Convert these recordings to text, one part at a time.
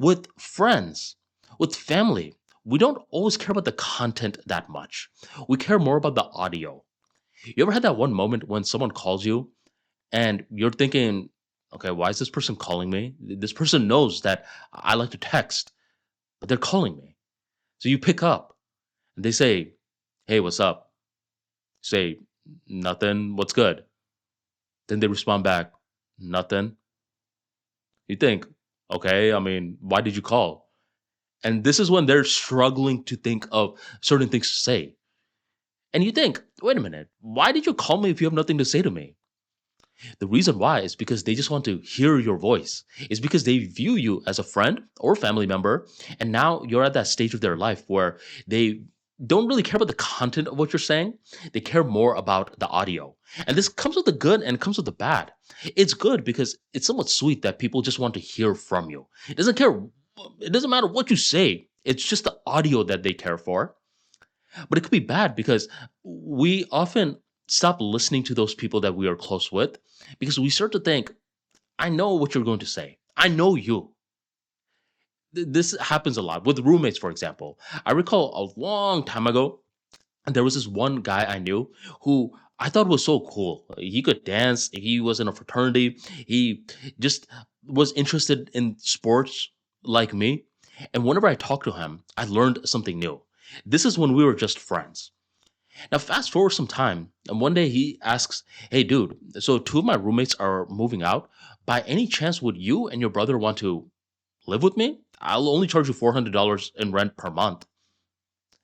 With friends, with family, we don't always care about the content that much. We care more about the audio. You ever had that one moment when someone calls you and you're thinking, okay, why is this person calling me? This person knows that I like to text, but they're calling me. So you pick up and they say, hey, what's up? Say, nothing, what's good? Then they respond back, nothing. You think, okay, I mean, why did you call? And this is when they're struggling to think of certain things to say. And you think, wait a minute, why did you call me if you have nothing to say to me? The reason why is because they just want to hear your voice. It's because they view you as a friend or family member. And now you're at that stage of their life where they don't really care about the content of what you're saying. They care more about the audio. And this comes with the good and it comes with the bad. It's good because it's somewhat sweet that people just want to hear from you. It doesn't matter what you say. It's just the audio that they care for. But it could be bad because we often stop listening to those people that we are close with because we start to think, I know what you're going to say. I know you. This happens a lot with roommates, for example. I recall a long time ago, there was this one guy I knew who I thought was so cool. He could dance. He was in a fraternity. He just was interested in sports like me. And whenever I talked to him, I learned something new. This is when we were just friends. Now, fast forward some time, and one day he asks, hey, dude, so two of my roommates are moving out. By any chance, would you and your brother want to live with me? I'll only charge you $400 in rent per month.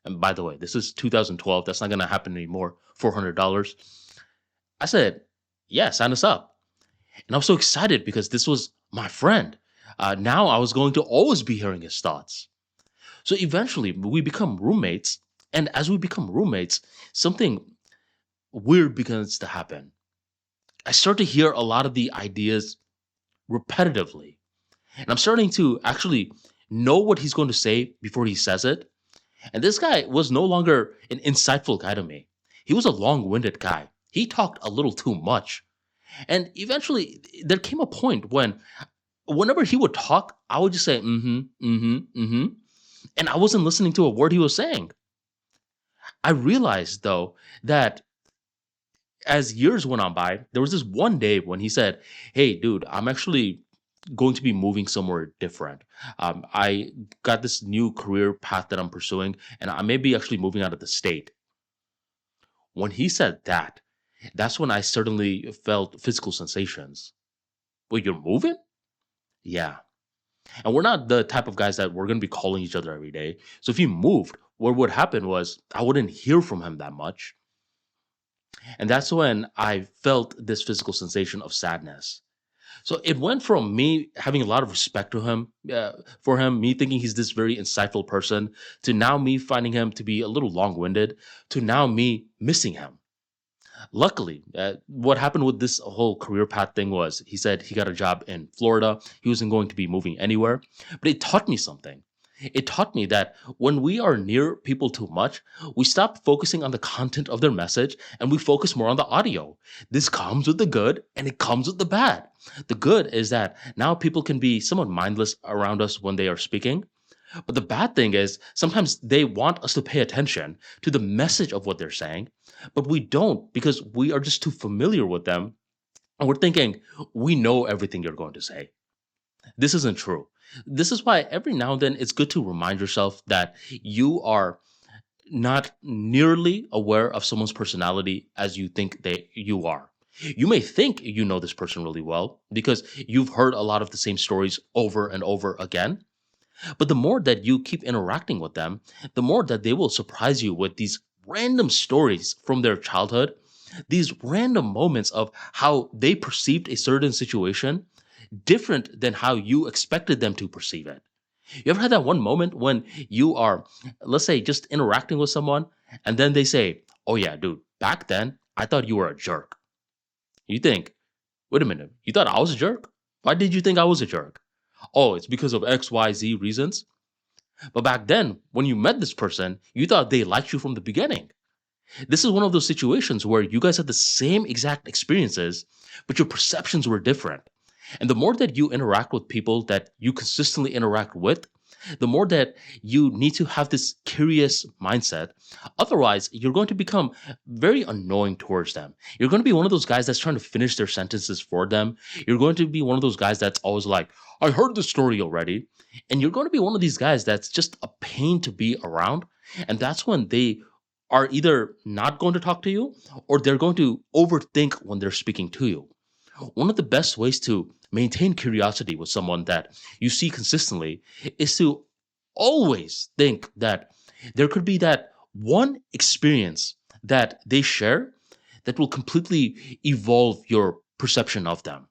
And by the way, this is 2012. That's not going to happen anymore. $400. I said, yeah, sign us up. And I was so excited because this was my friend. Now I was going to always be hearing his thoughts. So eventually we become roommates. And as we become roommates, something weird begins to happen. I start to hear a lot of the ideas repetitively. And I'm starting to actually know what he's going to say before he says it. And this guy was no longer an insightful guy to me. He was a long-winded guy. He talked a little too much. And eventually there came a point when whenever he would talk, I would just say, mm-hmm, mm-hmm, mm-hmm. And I wasn't listening to a word he was saying. I realized, though, that as years went on by, there was this one day when he said, hey, dude, I'm actually going to be moving somewhere different. I got this new career path that I'm pursuing, and I may be actually moving out of the state. When he said that, that's when I certainly felt physical sensations. Wait, you're moving? Yeah. And we're not the type of guys that we're going to be calling each other every day. So if he moved, what would happen was I wouldn't hear from him that much. And that's when I felt this physical sensation of sadness. So it went from me having a lot of respect to him, for him, me thinking he's this very insightful person, to now me finding him to be a little long-winded, to now me missing him. Luckily, what happened with this whole career path thing was he said he got a job in Florida. He wasn't going to be moving anywhere, but it taught me something. It taught me that when we are near people too much, we stop focusing on the content of their message and we focus more on the audio. This comes with the good and it comes with the bad. The good is that now people can be somewhat mindless around us when they are speaking. But the bad thing is sometimes they want us to pay attention to the message of what they're saying, but we don't because we are just too familiar with them. And we're thinking, we know everything you're going to say. This isn't true. This is why every now and then it's good to remind yourself that you are not nearly aware of someone's personality as you think you are. You may think you know this person really well because you've heard a lot of the same stories over and over again. But the more that you keep interacting with them, the more that they will surprise you with these random stories from their childhood, these random moments of how they perceived a certain situation different than how you expected them to perceive it. You ever had that one moment when you are, let's say, just interacting with someone and then they say, oh yeah, dude, back then I thought you were a jerk. You think, wait a minute, you thought I was a jerk? Why did you think I was a jerk? Oh, it's because of X, Y, Z reasons. But back then, when you met this person, you thought they liked you from the beginning. This is one of those situations where you guys had the same exact experiences, but your perceptions were different. And the more that you interact with people that you consistently interact with, the more that you need to have this curious mindset. Otherwise, you're going to become very annoying towards them. You're going to be one of those guys that's trying to finish their sentences for them. You're going to be one of those guys that's always like, I heard the story already. And you're going to be one of these guys that's just a pain to be around. And that's when they are either not going to talk to you or they're going to overthink when they're speaking to you. One of the best ways to maintain curiosity with someone that you see consistently is to always think that there could be that one experience that they share that will completely evolve your perception of them.